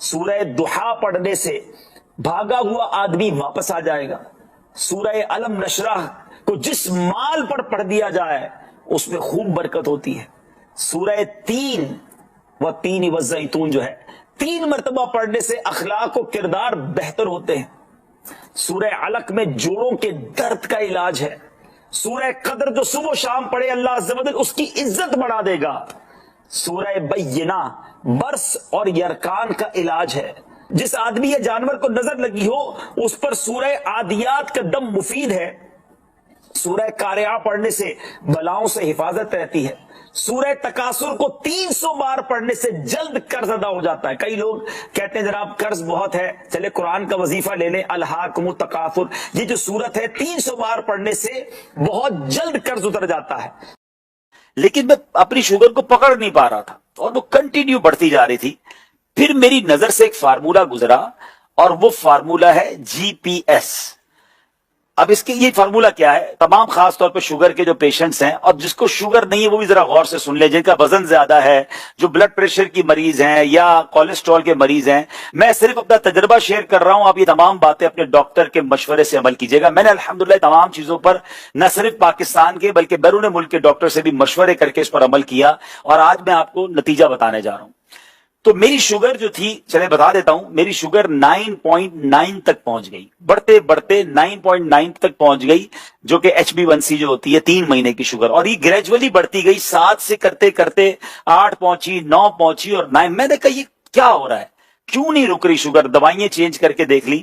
سورہ دحا پڑھنے سے بھاگا ہوا آدمی واپس آ جائے گا. سورہ علم نشرح کو جس مال پر پڑھ دیا جائے اس میں خوب برکت ہوتی ہے. سورہ تین والزیتون جو ہے 3 مرتبہ پڑھنے سے اخلاق و کردار بہتر ہوتے ہیں. سورہ علق میں جوڑوں کے درد کا علاج ہے. سورہ قدر جو صبح و شام پڑھے اللہ عز و جل اس کی عزت بڑھا دے گا. سورہ بینہ برس اور یرکان کا علاج ہے. جس آدمی یا جانور کو نظر لگی ہو اس پر سورہ عادیات کا دم مفید ہے. سورہ قارعہ پڑھنے سے بلاؤں سے حفاظت رہتی ہے. سورہ تکاثر کو 300 بار پڑھنے سے جلد قرض ادا ہو جاتا ہے. کئی لوگ کہتے ہیں جناب قرض بہت ہے, چلے قرآن کا وظیفہ لے لیں, الہاکم التکاثر. یہ جو سورت ہے 300 بار پڑھنے سے بہت جلد قرض اتر جاتا ہے. لیکن میں اپنی شوگر کو پکڑ نہیں پا رہا تھا اور وہ کنٹینیو بڑھتی جا رہی تھی. پھر میری نظر سے ایک فارمولا گزرا اور وہ فارمولا ہے GPS. اب اس کے یہ فارمولا کیا ہے, تمام خاص طور پہ شوگر کے جو پیشنٹس ہیں اور جس کو شوگر نہیں ہے وہ بھی ذرا غور سے سن لیں, جن کا وزن زیادہ ہے, جو بلڈ پریشر کی مریض ہیں یا کولیسٹرول کے مریض ہیں. میں صرف اپنا تجربہ شیئر کر رہا ہوں, آپ یہ تمام باتیں اپنے ڈاکٹر کے مشورے سے عمل کیجیے گا. میں نے الحمدللہ تمام چیزوں پر نہ صرف پاکستان کے بلکہ بیرون ملک کے ڈاکٹر سے بھی مشورے کر کے اس پر عمل کیا اور آج میں آپ کو نتیجہ بتانے جا رہا ہوں. تو میری شوگر جو تھی, چلے بتا دیتا ہوں, میری شوگر 9.9 تک پہنچ گئی, بڑھتے بڑھتے 9.9 تک پہنچ گئی, جو کہ HB1C جو ہوتی ہے 3 مہینے کی شوگر, اور یہ گریجولی بڑھتی گئی. 7 سے کرتے کرتے 8 پہنچی, 9 پہنچی اور 9. میں نے کہا یہ کیا ہو رہا ہے, کیوں نہیں رک رہی شوگر؟ دوائیں چینج کر کے دیکھ لی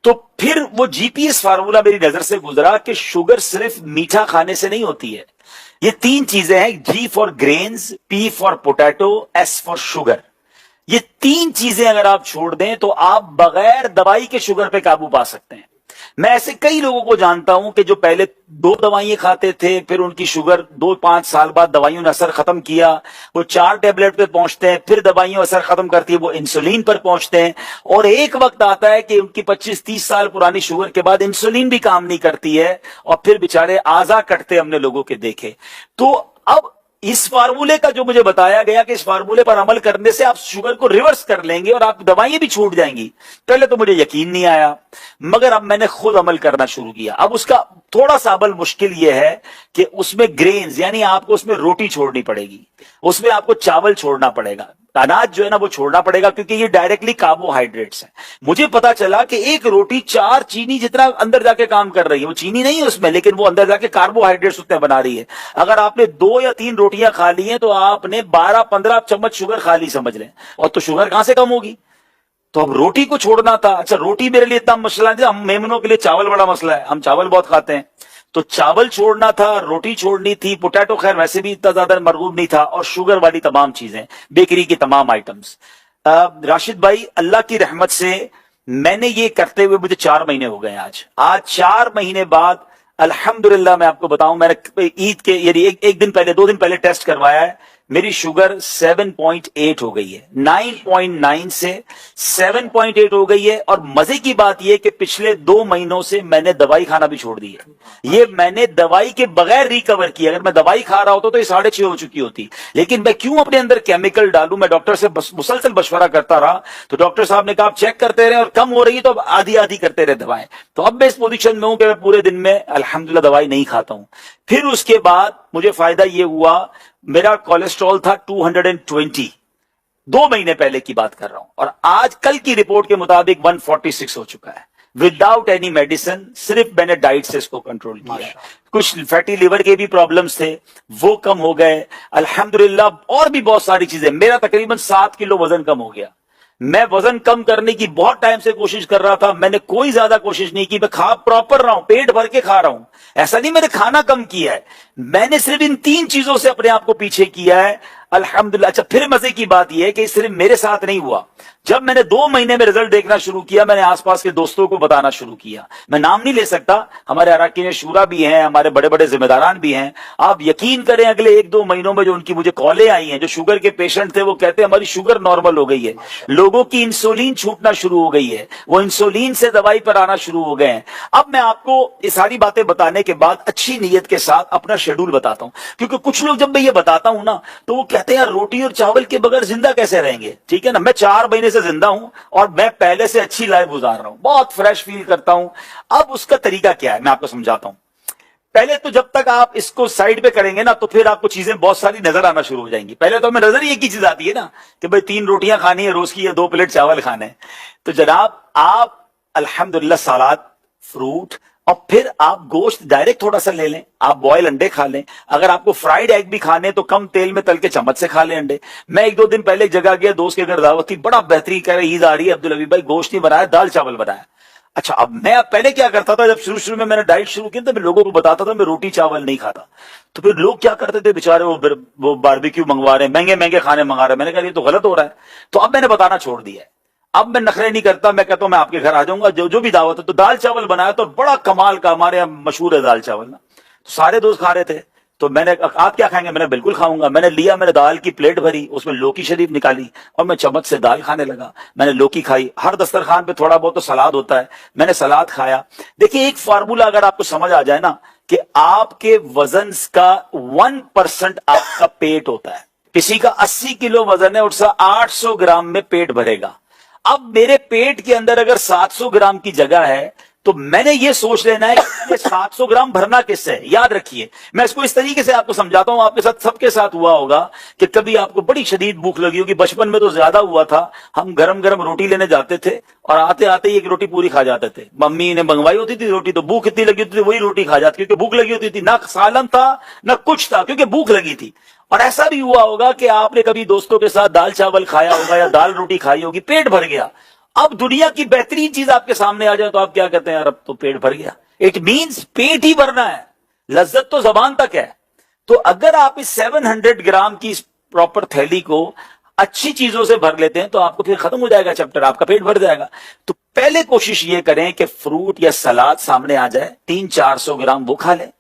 تو پھر وہ GPS فارمولا میری نظر سے گزرا کہ شوگر صرف میٹھا کھانے سے نہیں ہوتی ہے. یہ 3 چیزیں ہیں, G for greens, P for potato, S for sugar. یہ 3 چیزیں اگر آپ چھوڑ دیں تو آپ بغیر دوائی کے شوگر پہ قابو پا سکتے ہیں. میں ایسے کئی لوگوں کو جانتا ہوں کہ جو پہلے 2 دوائیں کھاتے تھے, پھر ان کی شوگر 2-5 سال بعد دوائیوں نے اثر ختم کیا, وہ 4 ٹیبلٹ پہ پہنچتے ہیں, پھر دوائیوں اثر ختم کرتی ہے, وہ انسولین پر پہنچتے ہیں, اور ایک وقت آتا ہے کہ ان کی 25-30 سال پرانی شوگر کے بعد انسولین بھی کام نہیں کرتی ہے اور پھر بیچارے اعضا کٹتے ہم نے لوگوں کے دیکھے. تو اب اس فارمولے کا جو مجھے بتایا گیا کہ اس فارمولے پر عمل کرنے سے آپ شوگر کو ریورس کر لیں گے اور آپ دوائیں بھی چھوٹ جائیں گی, پہلے تو مجھے یقین نہیں آیا, مگر اب میں نے خود عمل کرنا شروع کیا. اب اس کا تھوڑا سا عمل مشکل یہ ہے کہ اس میں گرینز یعنی آپ کو اس میں روٹی چھوڑنی پڑے گی, اس میں آپ کو چاول چھوڑنا پڑے گا, اناج جو ہے نا وہ چھوڑنا پڑے گا, کیونکہ یہ ڈائریکٹلی کاربوہائیڈریٹس ہیں. مجھے پتا چلا کہ ایک روٹی 4 چینی جتنا اندر جا کے کام کر رہی ہے, وہ چینی نہیں ہے اس میں لیکن وہ اندر جا کے کاربوہائیڈریٹس اتنے بنا رہی ہے. اگر آپ نے 2 یا 3 روٹیاں کھا لی ہیں تو آپ نے 12-15 چمچ شوگر کھا لی سمجھ لیں, اور تو شوگر کہاں سے کم ہوگی؟ تو اب روٹی کو چھوڑنا تھا. اچھا روٹی میرے لیے اتنا مسئلہ نہیں, ہم میمنوں کے لیے چاول بڑا مسئلہ ہے, ہم چاول بہت کھاتے ہیں, تو چاول چھوڑنا تھا, روٹی چھوڑنی تھی, پوٹیٹو خیر ویسے بھی اتنا زیادہ مرغوب نہیں تھا, اور شوگر والی تمام چیزیں, بیکری کی تمام آئٹمز. راشد بھائی اللہ کی رحمت سے میں نے یہ کرتے ہوئے مجھے 4 مہینے ہو گئے. آج 4 مہینے بعد الحمدللہ میں آپ کو بتاؤں, میں نے عید کے یعنی ایک دن پہلے 2 دن پہلے ٹیسٹ کروایا ہے, میری شوگر 7.8 ہو گئی ہے, 9.9 سے 7.8 ہو گئی ہے. اور مزے کی بات یہ کہ پچھلے 2 مہینوں سے میں نے دوائی کھانا بھی چھوڑ دی ہے. یہ میں نے دوائی کے بغیر ریکور کیا. اگر میں دوائی کھا رہا ہوتا تو یہ 6.5 ہو چکی ہوتی, لیکن میں کیوں اپنے اندر کیمیکل ڈالوں. میں ڈاکٹر سے مسلسل مشورہ کرتا رہا تو ڈاکٹر صاحب نے کہا آپ چیک کرتے رہے اور کم ہو رہی ہے تو اب آدھی کرتے رہے دوائیں. تو اب میں اس پوزیشن میں ہوں کہ میں پورے دن میں الحمدللہ دوائی نہیں کھاتا ہوں. پھر اس کے بعد مجھے فائدہ یہ ہوا, میرا کولیسٹرول تھا 220, 2 مہینے پہلے کی بات کر رہا ہوں, اور آج کل کی رپورٹ کے مطابق 146 ہو چکا ہے وداؤٹ اینی میڈیسن. صرف میں نے ڈائٹ سے اس کو کنٹرول کیا. کچھ فیٹی لیور کے بھی پرابلمز تھے وہ کم ہو گئے الحمدللہ, اور بھی بہت ساری چیزیں. میرا تقریباً 7 کلو وزن کم ہو گیا. میں وزن کم کرنے کی بہت ٹائم سے کوشش کر رہا تھا, میں نے کوئی زیادہ کوشش نہیں کی, میں کھا پراپر رہا ہوں, پیٹ بھر کے کھا رہا ہوں. ایسا نہیں میں نے کھانا کم کیا ہے, میں نے صرف ان 3 چیزوں سے اپنے آپ کو پیچھے کیا ہے الحمدللہ. اچھا پھر مزے کی بات یہ ہے کہ صرف میرے ساتھ نہیں ہوا, جب میں نے 2 مہینے میں رزلٹ دیکھنا شروع کیا میں نے آس پاس کے دوستوں کو بتانا شروع کیا. میں نام نہیں لے سکتا, ہمارے اراکین شورا بھی ہیں, ہمارے بڑے بڑے ذمہ داران بھی ہیں. آپ یقین کریں اگلے 1-2 مہینوں میں جو ان کی مجھے کالیں آئی ہیں, جو شوگر کے پیشنٹ تھے وہ کہتے ہیں ہماری شوگر نارمل ہو گئی ہے, لوگوں کی انسولین چھوٹنا شروع ہو گئی ہے, وہ انسولین سے دوائی پر آنا شروع ہو گئے ہیں. اب میں آپ کو یہ ساری باتیں بتانے کے بعد اچھی نیت کے ساتھ اپنا شیڈول بتاتا ہوں, کیونکہ کچھ لوگ جب میں یہ بتاتا ہوں نا تو وہ کہتے ہیں یار روٹی اور چاول کے بغیر زندہ کیسے رہیں گے؟ ٹھیک ہے نا، میں 4 مہینے سے زندہ ہوں اور میں پہلے سے اچھی لائف گزار رہا ہوں، بہت فریش فیل کرتا ہوں۔ اب اس کا طریقہ کیا ہے میں آپ کو سمجھاتا ہوں۔ پہلے تو جب تک آپ اس کو سائڈ پہ کریں گے نا تو پھر آپ کو چیزیں بہت ساری نظر آنا شروع ہو جائیں گی۔ پہلے تو ہمیں نظر ہی ایک ہی چیز آتی ہے نا کہ بھئی 3 روٹیاں کھانی ہے روز کی یا 2 پلیٹ چاول کھانے ہیں۔ تو جناب آپ الحمدللہ سلاد، فروٹ، اور پھر آپ گوشت ڈائریکٹ تھوڑا سا لے لیں، آپ بوائل انڈے کھا لیں، اگر آپ کو فرائیڈ ایگ بھی کھانے تو کم تیل میں تل کے چمچ سے کھا لیں انڈے۔ میں 1-2 دن پہلے ایک جگہ گیا، دوست کے گھر دعوت تھی، بڑا بہترین، کہہ رہے عید آ رہی ہے عبدالحبیب بھائی گوشت نہیں بنایا، دال چاول بنایا۔ اچھا اب میں پہلے کیا کرتا تھا، جب شروع میں نے ڈائٹ شروع کی تو میں لوگوں کو بتاتا تھا میں روٹی چاول نہیں کھاتا، تو پھر لوگ کیا کرتے تھے بیچارے وہ باربیکیو منگوا رہے ہیں، مہنگے کھانے منگا رہے ہیں۔ میں نے کہا یہ تو غلط ہو رہا ہے، تو اب میں نے بتانا چھوڑ دیا ہے۔ اب میں نخرے نہیں کرتا، میں کہتا ہوں میں آپ کے گھر آ جاؤں گا، جو بھی دعوت ہے۔ تو دال چاول بنایا تو بڑا کمال کا، ہمارے یہاں مشہور ہے دال چاول نا، تو سارے دوست کھا رہے تھے۔ تو میں نے آپ کیا کھائیں گے؟ میں نے بالکل کھاؤں گا۔ میں نے لیا، میں نے دال کی پلیٹ بھری، اس میں لوکی شریف نکالی اور میں چمچ سے دال کھانے لگا۔ میں نے لوکی کھائی، ہر دسترخوان پہ تھوڑا بہت تو سلاد ہوتا ہے، میں نے سلاد کھایا۔ دیکھیے ایک فارمولا اگر آپ کو سمجھ آ جائے نا کہ آپ کے وزن کا 1% آپ کا پیٹ ہوتا ہے۔ کسی کا 80 کلو وزن ہے، اس کا 800 گرام میں پیٹ بھرے گا۔ اب میرے پیٹ کے اندر اگر 700 گرام کی جگہ ہے تو میں نے یہ سوچ لینا ہے کہ 700 گرام بھرنا کس سے ہے۔ یاد رکھیے میں اس کو اس طریقے سے آپ کو سمجھاتا ہوں، آپ کے ساتھ سب کے ساتھ ہوا ہوگا کہ کبھی آپ کو بڑی شدید بھوک لگی ہوگی، بچپن میں تو زیادہ ہوا تھا، ہم گرم روٹی لینے جاتے تھے اور آتے آتے ہی ایک روٹی پوری کھا جاتے تھے۔ ممی نے منگوائی ہوتی تھی روٹی، تو بھوک اتنی لگی ہوتی تھی وہی روٹی کھا جاتی، کیونکہ بھوک لگی ہوتی تھی، نہ سالن تھا نہ کچھ تھا، کیونکہ بھوک لگی تھی۔ اور ایسا بھی ہوا ہوگا کہ آپ نے کبھی دوستوں کے ساتھ دال چاول کھایا ہوگا یا دال روٹی کھائی ہوگی، پیٹ بھر گیا۔ اب دنیا کی بہترین چیز آپ کے سامنے آ جائے تو آپ کیا کہتے ہیں؟ یار اب تو پیٹ بھر گیا۔ اٹ مینز پیٹ ہی بھرنا ہے، لذت تو زبان تک ہے۔ تو اگر آپ اس 700 گرام کی اس پراپر تھیلی کو اچھی چیزوں سے بھر لیتے ہیں تو آپ کو پھر ختم ہو جائے گا چیپٹر، آپ کا پیٹ بھر جائے گا۔ تو پہلے کوشش یہ کریں کہ فروٹ یا سلاد سامنے آ جائے، 300-400 گرام وہ کھا لیں،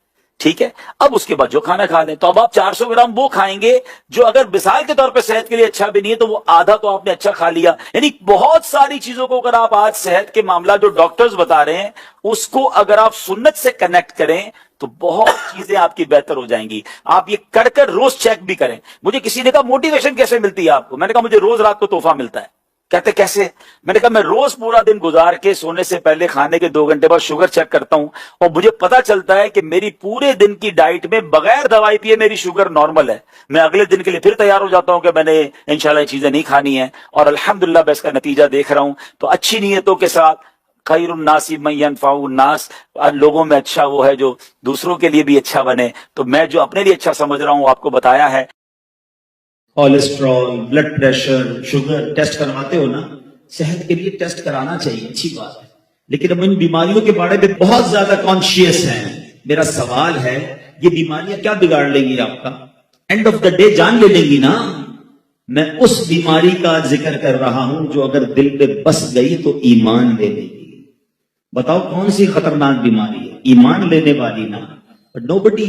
ٹھیک ہے؟ اب اس کے بعد جو کھانا کھا لیں۔ تو اب آپ 400 گرام وہ کھائیں گے جو اگر مثال کے طور پہ صحت کے لیے اچھا بھی نہیں ہے تو وہ آدھا تو آپ نے اچھا کھا لیا۔ یعنی بہت ساری چیزوں کو اگر آپ آج صحت کے معاملہ جو ڈاکٹرز بتا رہے ہیں اس کو اگر آپ سنت سے کنیکٹ کریں تو بہت چیزیں آپ کی بہتر ہو جائیں گی۔ آپ یہ کر روز چیک بھی کریں۔ مجھے کسی نے کہا موٹیویشن کیسے ملتی ہے آپ کو؟ میں نے کہا مجھے روز رات کو تحفہ ملتا ہے۔ کہتے کیسے؟ میں نے کہا میں روز پورا دن گزار کے سونے سے پہلے کھانے کے 2 گھنٹے بعد شوگر چیک کرتا ہوں اور مجھے پتا چلتا ہے کہ میری پورے دن کی ڈائٹ میں بغیر دوائی پیے میری شوگر نارمل ہے۔ میں اگلے دن کے لیے پھر تیار ہو جاتا ہوں کہ میں نے انشاءاللہ یہ چیزیں نہیں کھانی ہیں، اور الحمدللہ میں اس کا نتیجہ دیکھ رہا ہوں۔ تو اچھی نیتوں کے ساتھ خیر الناس من ينفع الناس، لوگوں میں اچھا وہ ہے جو دوسروں کے لیے بھی اچھا بنے۔ تو میں جو اپنے لیے اچھا سمجھ رہا ہوں آپ کو بتایا ہے۔ Cholesterol, blood pressure, sugar test کرواتے ہو نا؟ صحت کے لیے ٹیسٹ کرانا چاہیے، اچھی بات ہے، لیکن ہم ان بیماریوں کے بارے میں بہت زیادہ کانشیس ہیں۔ میرا سوال ہے یہ بیماریاں کیا بگاڑ لیں گی آپ کا؟ اینڈ آف دا ڈے جان لے لیں گی نا۔ میں اس بیماری کا ذکر کر رہا ہوں جو اگر دل پہ بس گئی تو ایمان لے لے گی۔ بتاؤ کون سی خطرناک بیماری ہے؟ ایمان لینے والی نا۔ But nobody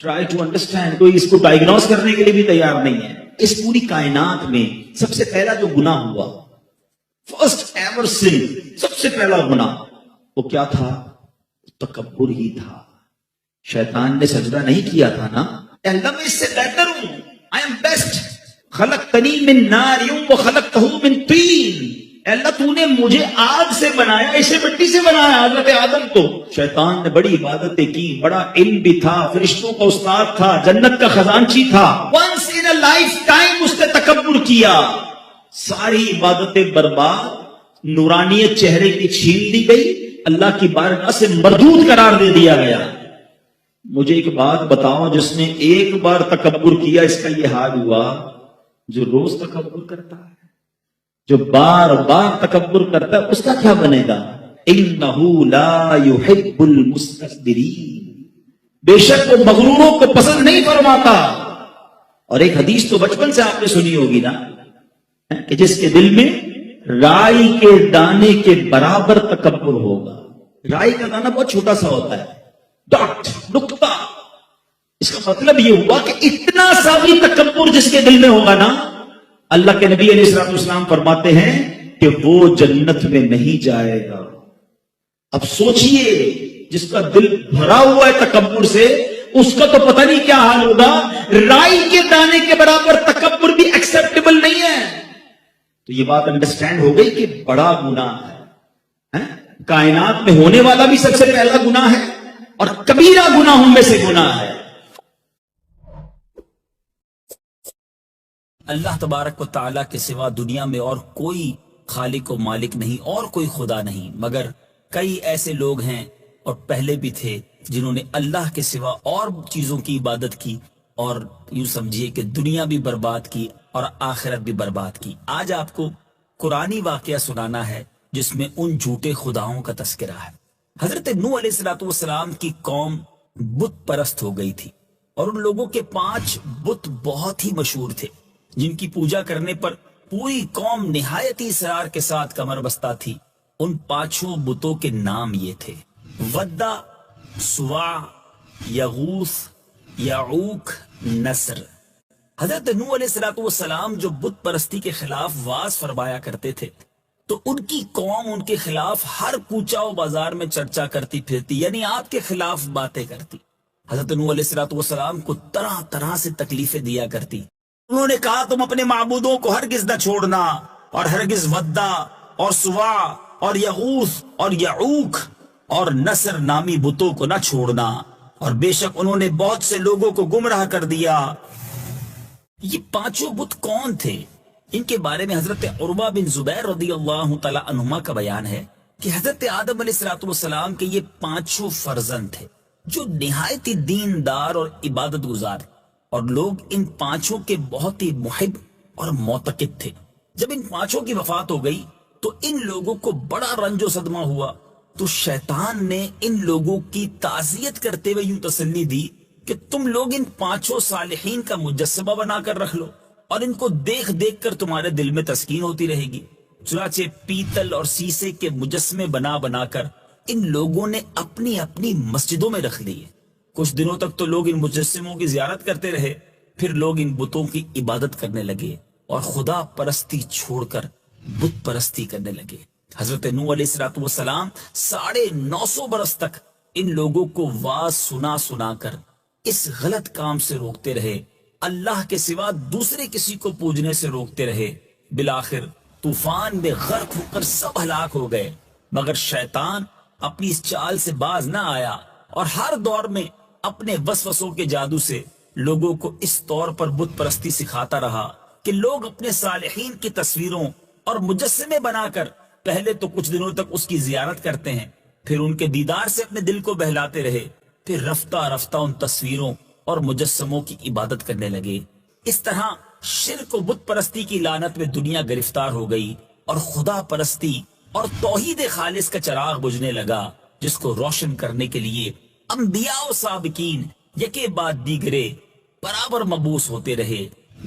try to understand، کوئی اس کو ڈائگنوز کرنے کے لیے بھی تیار نہیں ہے۔ اس پوری کائنات میں سب سے پہلا جو گناہ ہوا، فرسٹ ایور سن، سب سے پہلا گناہ وہ کیا تھا؟ تکبر ہی تھا۔ شیطان نے سجدہ نہیں کیا تھا نا، اللہ میں اس سے بہتر ہوں، I am best، خلقتنی من نار وخلقتہ من طین، اللہ تو نے مجھے آگ سے بنایا، اسے مٹی سے بنایا، حضرت آدم کو۔ شیطان نے بڑی عبادتیں کی، بڑا علم بھی تھا، فرشتوں کا استاد تھا، جنت کا خزانچی تھا۔ Once in a lifetime اس نے تکبر کیا، ساری عبادتیں برباد، نورانیت چہرے کی چھین دی گئی، اللہ کی بارگاہ سے مردود قرار دے دیا گیا۔ مجھے ایک بات بتاؤ، جس نے ایک بار تکبر کیا اس کا یہ حال ہوا، جو روز تکبر کرتا ہے، جو بار بار تکبر کرتا ہے، اس کا کیا بنے گا؟ انہو لا یحب المستکبرین، بے شک وہ مغروروں کو پسند نہیں فرماتا۔ اور ایک حدیث تو بچپن سے آپ نے سنی ہوگی نا، کہ جس کے دل میں رائی کے دانے کے برابر تکبر ہوگا۔ رائی کا دانہ بہت چھوٹا سا ہوتا ہے، ڈاٹ، نقطہ۔ اس کا مطلب یہ ہوا کہ اتنا سا بھی تکبر جس کے دل میں ہوگا نا، اللہ کے نبی علیہ السلام فرماتے ہیں کہ وہ جنت میں نہیں جائے گا۔ اب سوچئے، جس کا دل بھرا ہوا ہے تکبر سے، اس کا تو پتہ نہیں کیا حال ہوگا. رائی کے دانے کے برابر تکبر بھی ایکسپٹیبل نہیں ہے. تو یہ بات انڈرسٹینڈ ہو گئی کہ بڑا گناہ ہے. کائنات میں ہونے والا بھی سب سے پہلا گناہ ہے اور کبیرہ گناہوں میں سے گناہ ہے. اللہ تبارک و تعالیٰ کے سوا دنیا میں اور کوئی خالق و مالک نہیں اور کوئی خدا نہیں، مگر کئی ایسے لوگ ہیں اور پہلے بھی تھے جنہوں نے اللہ کے سوا اور چیزوں کی عبادت کی اور یوں سمجھیے کہ دنیا بھی برباد کی اور آخرت بھی برباد کی. آج آپ کو قرآنی واقعہ سنانا ہے جس میں ان جھوٹے خداؤں کا تذکرہ ہے. حضرت نوح علیہ السلام کی قوم بت پرست ہو گئی تھی اور ان لوگوں کے 5 بت بہت ہی مشہور تھے جن کی پوجا کرنے پر پوری قوم نہایت ہی اصرار کے ساتھ کمر بستہ تھی. ان 5 بتوں کے نام یہ تھے: ودا، سوا، یغوث، یعوق، نصر. حضرت نوح علیہ السلام جو بت پرستی کے خلاف واز فرمایا کرتے تھے تو ان کی قوم ان کے خلاف ہر کوچہ و بازار میں چرچا کرتی پھرتی، یعنی آپ کے خلاف باتیں کرتی. حضرت نوح علیہ السلام کو طرح طرح سے تکلیفیں دیا کرتی. انہوں نے کہا تم اپنے معبودوں کو ہرگز نہ چھوڑنا اور ہرگز ودا اور سوا اور یغوث اور یعوق اور نصر نامی بتوں کو نہ چھوڑنا، اور بے شک انہوں نے بہت سے لوگوں کو گمراہ کر دیا. یہ 5 بت کون تھے؟ ان کے بارے میں حضرت عروہ بن زبیر رضی اللہ تعالی عنہما کا بیان ہے کہ حضرت آدم علیہ السلام کے یہ 5 فرزند تھے جو نہایت ہی دیندار اور عبادت گزار، اور لوگ ان 5 کے بہت ہی محب اور معتقد تھے. جب ان 5 کی وفات ہو گئی تو ان لوگوں کو بڑا رنج و صدمہ ہوا، تو شیطان نے ان لوگوں کی تعزیت کرتے ہوئے یوں تسلی دی کہ تم لوگ ان 5 صالحین کا مجسمہ بنا کر رکھ لو اور ان کو دیکھ دیکھ کر تمہارے دل میں تسکین ہوتی رہے گی. چنانچہ پیتل اور سیسے کے مجسمے بنا بنا کر ان لوگوں نے اپنی اپنی مسجدوں میں رکھ لیے. کچھ دنوں تک تو لوگ ان مجسموں کی زیارت کرتے رہے، پھر لوگ ان بتوں کی عبادت کرنے لگے اور خدا پرستی چھوڑ کر بت پرستی کرنے لگے. حضرت نوح علیہ السلام 950 برس تک ان لوگوں کو واز سنا سنا کر اس غلط کام سے روکتے رہے، اللہ کے سوا دوسرے کسی کو پوجنے سے روکتے رہے. بالآخر طوفان میں غرق ہو کر سب ہلاک ہو گئے، مگر شیطان اپنی اس چال سے باز نہ آیا اور ہر دور میں اپنے وسوسوں کے جادو سے لوگوں کو اس طور پر بت پرستی سکھاتا رہا کہ لوگ اپنے صالحین کی تصویروں اور مجسمے بنا کر پہلے تو کچھ دنوں تک اس کی زیارت کرتے ہیں، پھر ان کے دیدار سے اپنے دل کو بہلاتے رہے، پھر رفتہ رفتہ ان تصویروں اور مجسموں کی عبادت کرنے لگے. اس طرح شرک و بت پرستی کی لعنت میں دنیا گرفتار ہو گئی اور خدا پرستی اور توحید خالص کا چراغ بجھنے لگا، جس کو روشن کرنے کے لیے انبیاء و سابقین یکے بعد دیگرے برابر مبعوث ہوتے رہے،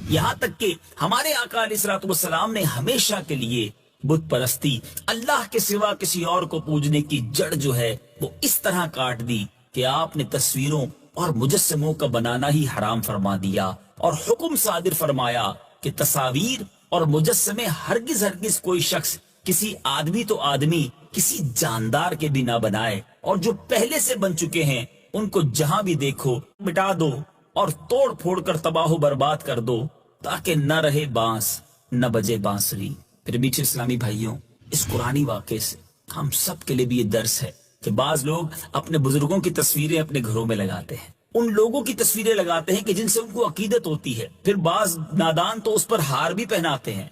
یہاں تک کہ ہمارے آقا علیہ السلام نے ہمیشہ کے لیے بت پرستی، اللہ کے سوا کسی اور کو پوجنے کی جڑ جو ہے وہ اس طرح کاٹ دی کہ آپ نے تصویروں اور مجسموں کا بنانا ہی حرام فرما دیا اور حکم صادر فرمایا کہ تصاویر اور مجسمے ہرگز ہرگز کوئی شخص کسی آدمی تو آدمی کسی جاندار کے بھی نہ بنائے، اور جو پہلے سے بن چکے ہیں ان کو جہاں بھی دیکھو مٹا دو اور توڑ پھوڑ کر تباہ و برباد کر دو، تاکہ نہ رہے بانس نہ بجے بانسری. پھر میٹھے اسلامی بھائیوں، اس قرآنی واقعے سے ہم سب کے لیے بھی یہ درس ہے کہ بعض لوگ اپنے بزرگوں کی تصویریں اپنے گھروں میں لگاتے ہیں، ان لوگوں کی تصویریں لگاتے ہیں کہ جن سے ان کو عقیدت ہوتی ہے، پھر بعض نادان تو اس پر ہار بھی پہناتے ہیں.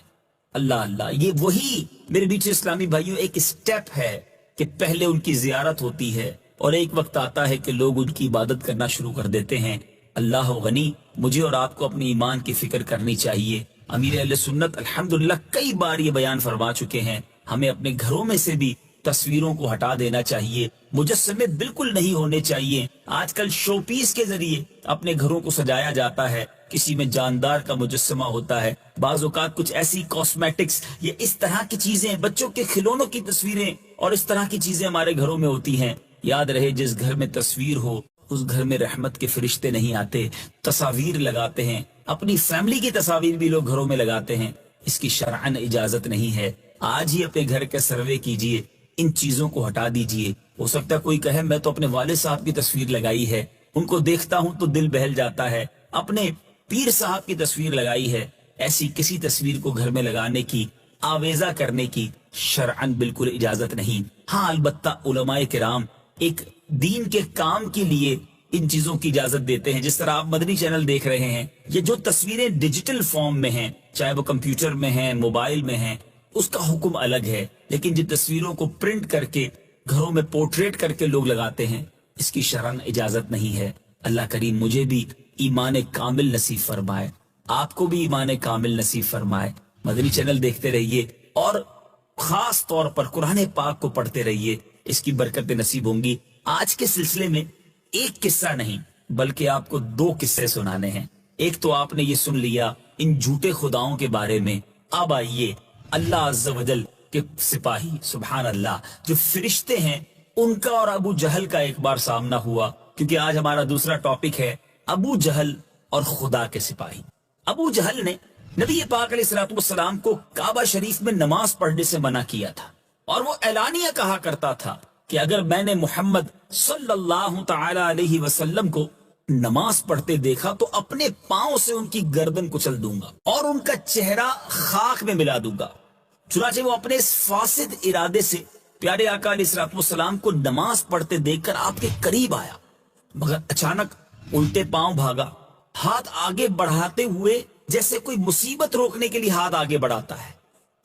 اللہ اللہ، یہ وہی میرے بیچ اسلامی بھائیوں ایک سٹیپ ہے کہ پہلے ان کی زیارت ہوتی ہے اور ایک وقت آتا ہے کہ لوگ ان کی عبادت کرنا شروع کر دیتے ہیں. اللہ غنی، مجھے اور آپ کو اپنی ایمان کی فکر کرنی چاہیے. امیر اہل سنت الحمدللہ کئی بار یہ بیان فرما چکے ہیں، ہمیں اپنے گھروں میں سے بھی تصویروں کو ہٹا دینا چاہیے، مجسمے بالکل نہیں ہونے چاہیے. آج کل شو پیس کے ذریعے اپنے گھروں کو سجایا جاتا ہے، کسی میں جاندار کا مجسمہ ہوتا ہے، بعض اوقات کچھ ایسی کاسمیٹکس یا اس طرح کی چیزیں، بچوں کے کھلونوں کی تصویریں اور اس طرح کی چیزیں ہمارے گھروں میں ہوتی ہیں. یاد رہے، جس گھر میں تصویر ہو اس گھر میں رحمت کے فرشتے نہیں آتے. تصاویر لگاتے ہیں، اپنی فیملی کی تصاویر بھی لوگ گھروں میں لگاتے ہیں، اس کی شرعاً اجازت نہیں ہے. آج ہی اپنے گھر کا سروے کیجئے، ان چیزوں کو ہٹا دیجئے. ہو سکتا ہے کوئی کہے میں تو اپنے والد صاحب کی تصویر لگائی ہے، ان کو دیکھتا ہوں تو دل بہل جاتا ہے. اپنے پیر صاحب کی تصویر لگائی ہے, ایسی کسی تصویر کو گھر میں لگانے کی, آویزہ کرنے کی شرعن بالکل اجازت نہیں. ہاں البتہ علماء کرام ایک دین کے کام کے لیے ان چیزوں کی اجازت دیتے ہیں. جس طرح آپ مدنی چینل دیکھ رہے ہیں, یہ جو تصویریں ڈیجیٹل فارم میں ہیں, چاہے وہ کمپیوٹر میں ہیں, موبائل میں ہیں, اس کا حکم الگ ہے. لیکن جن تصویروں کو پرنٹ کر کے گھروں میں پورٹریٹ کر کے لوگ لگاتے ہیں, اس کی شرعن اجازت نہیں ہے. اللہ کریم مجھے بھی ایمان کامل نصیب فرمائے, آپ کو بھی ایمان کامل نصیب فرمائے. مدنی چینل دیکھتے رہیے اور خاص طور پر قرآن پاک کو پڑھتے رہیے, اس کی برکتیں نصیب ہوں گی. آج کے سلسلے میں ایک قصہ نہیں بلکہ آپ کو 2 قصے سنانے ہیں. ایک تو آپ نے یہ سن لیا ان جھوٹے خداؤں کے بارے میں. اب آئیے اللہ عز و جل کے سپاہی, سبحان اللہ, جو فرشتے ہیں, ان کا اور ابو جہل کا ایک بار سامنا ہوا. کیونکہ آج ہمارا دوسرا ٹاپک ہے ابو جہل اور خدا کے سپاہی. ابو جہل نے نبی پاک علیہ الصلوۃ والسلام کو کعبہ شریف میں نماز پڑھنے سے منع کیا تھا, اور وہ اعلانیہ کہا کرتا تھا کہ اگر میں نے محمد صلی اللہ تعالی علیہ وسلم کو نماز پڑھتے دیکھا تو اپنے پاؤں سے ان کی گردن کچل دوں گا اور ان کا چہرہ خاک میں ملا دوں گا. چنانچہ وہ اپنے اس فاسد ارادے سے پیارے آقا علیہ الصلوۃ والسلام کو نماز پڑھتے دیکھ کر آپ کے قریب آیا, مگر اچانک الٹے پاؤں بھاگا, ہاتھ آگے بڑھاتے ہوئے جیسے کوئی مصیبت روکنے کے لیے ہاتھ آگے بڑھاتا ہے.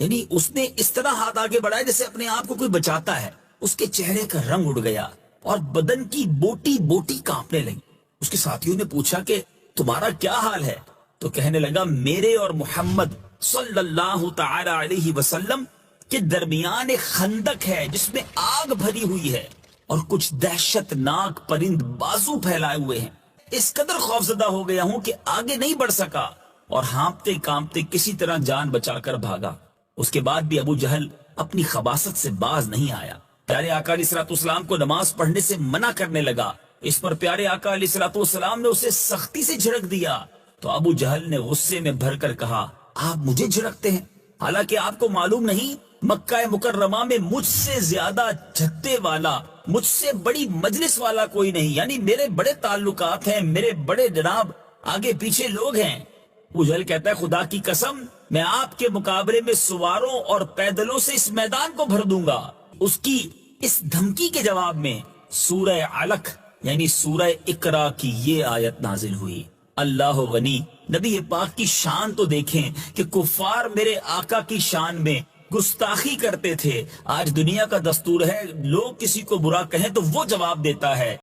یعنی اس نے اس طرح ہاتھ آگے بڑھایا جیسے اپنے آپ کو کوئی بچاتا ہے. اس کے چہرے کا رنگ اڑ گیا اور بدن کی بوٹی بوٹی کانپنے لگی. اس کے ساتھیوں نے پوچھا کہ تمہارا کیا حال ہے؟ تو کہنے لگا میرے اور محمد صلی اللہ تعالی علیہ وسلم کے درمیان ایک خندق ہے جس میں آگ بھری ہوئی ہے اور کچھ دہشت ناک پرند بازو پھیلائے ہوئے ہیں. اس قدر خوفزدہ ہو گیا ہوں کہ آگے نہیں بڑھ سکا اور ہانپتے کانپتے کسی طرح جان بچا کر بھاگا. اس کے بعد بھی ابو جہل اپنی خباثت سے باز نہیں آیا. پیارے آقا علیہ الصلوۃ والسلام کو نماز پڑھنے سے منع کرنے لگا. اس پر پیارے آقا علیہ الصلوۃ والسلام نے اسے سختی سے جھڑک دیا. تو ابو جہل نے غصے میں بھر کر کہا آپ مجھے جھڑکتے ہیں, حالانکہ آپ کو معلوم نہیں مکہ مکرمہ میں مجھ سے زیادہ جھتے والا, مجھ سے بڑی مجلس والا کوئی نہیں. یعنی میرے بڑے تعلقات ہیں, میرے بڑے جناب آگے پیچھے لوگ ہیں. ابو جہل کہتا ہے خدا کی قسم میں آپ کے مقابلے میں سواروں اور پیدلوں سے اس میدان کو بھر دوں گا. اس کی اس دھمکی کے جواب میں سورہ علق یعنی سورہ اقرا کی یہ آیت نازل ہوئی. اللہ غنی, نبی پاک کی شان تو دیکھیں کہ کفار میرے آقا کی شان میں گستاخی کرتے تھے. آج دنیا کا دستور ہے لوگ کسی کو برا کہیں تو وہ جواب دیتا ہے